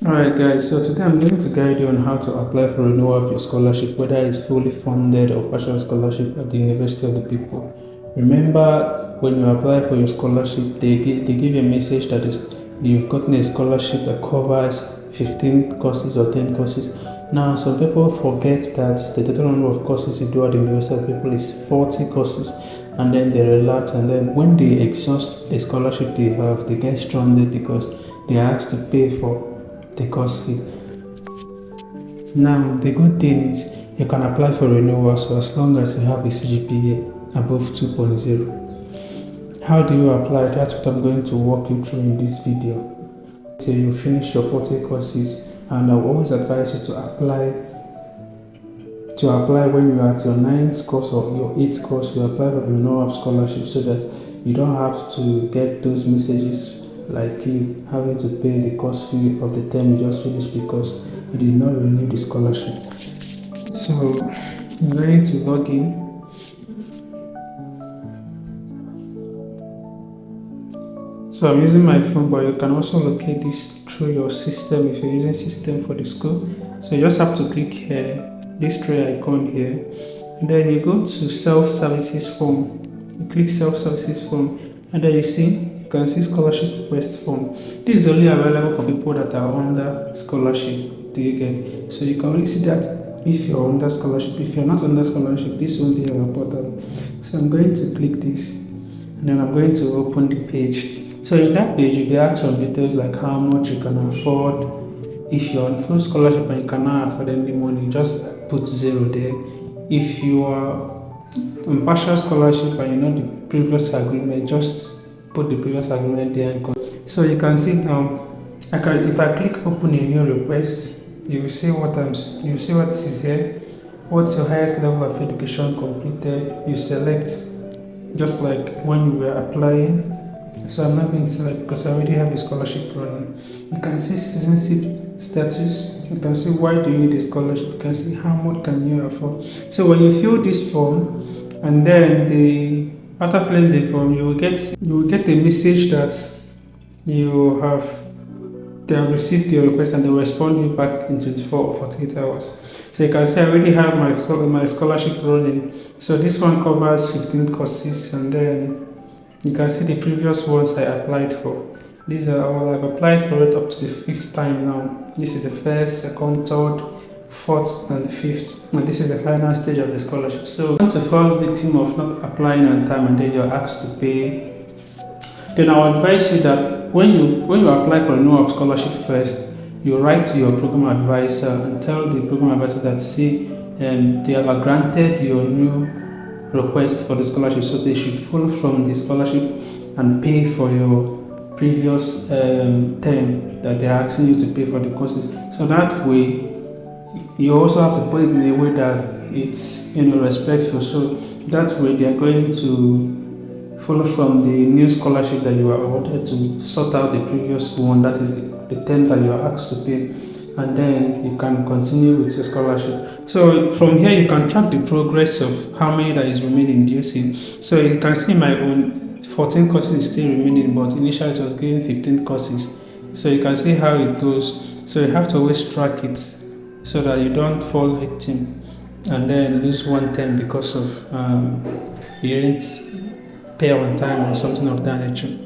Alright guys, so today I'm going to guide you on how to apply for renewal of your scholarship, whether it's fully funded or partial scholarship at the University of the People. Remember, when you apply for your scholarship, they give you a message that is you've gotten a scholarship that covers 15 courses or 10 courses. Now, some people forget that the total number of courses you do at the University of the People is 40 courses, and then they relax, and then when they exhaust the scholarship they have, they get stranded because they are asked to pay for the course fee. Now, the good thing is you can apply for renewal so as long as you have a CGPA above 2.0. How do you apply? That's what I'm going to walk you through in this video. Till you finish your 40 courses, and I'll always advise you to apply when you're at your 9th course or your 8th course. You apply for the renewal of scholarship so that you don't have to get those messages like you having to pay the course fee of the term you just finished because you did not renew the scholarship. So I'm going to log in. So I'm using my phone, but you can also locate this through your system if you're using system for the school. So you just have to click here, this tray icon here, and then you go to self-services form. You click self-services form, and then you can see scholarship request form. This is only available for people that are under scholarship. Do you get? So you can only see that if you're under scholarship. If you're not under scholarship, this won't be our portal. So I'm going to click this, and then I'm going to open the page. So in that page, you'll be asked some details like how much you can afford. If you're on full scholarship and you cannot afford any money, just put 0 there. If you are on partial scholarship and you know the previous agreement, just put the previous agreement there. So you can see now, if I click open a new request, you will see what is here. What's your highest level of education completed? You select just like when you were applying. So I'm not going to select because I already have a scholarship running. You can see citizenship status. You can see why do you need a scholarship. You can see how much can you afford. So when you fill this form, and then after filling the form, you will get a message that you have they have received your request and they will respond you back in 24 or 48 hours. So you can see I already have my scholarship running. So this one covers 15 courses, and then you can see the previous ones I applied for. These are all I've applied for it up to the 5th time now. This is the first, second, third, fourth, and fifth. And this is the final stage of the scholarship. So you want to fall victim of not applying on time and then you're asked to pay, then I'll advise you that when you apply for a renewal of scholarship first, you write to your program advisor and tell the program advisor that they have granted your new request for the scholarship, so they should follow from the scholarship and pay for your previous term that they're asking you to pay for the courses. So that way, you also have to put it in a way that it's respectful. So that way, they are going to follow from the new scholarship that you are awarded to sort out the previous one. That is the term that you are asked to pay, and then you can continue with your scholarship. So from here you can track the progress of how many that is remaining due. So you can see my own 14 courses is still remaining, but initially it was giving 15 courses. So you can see how it goes. So you have to always track it so that you don't fall victim and then lose one term because of you didn't pay on time or something of that nature.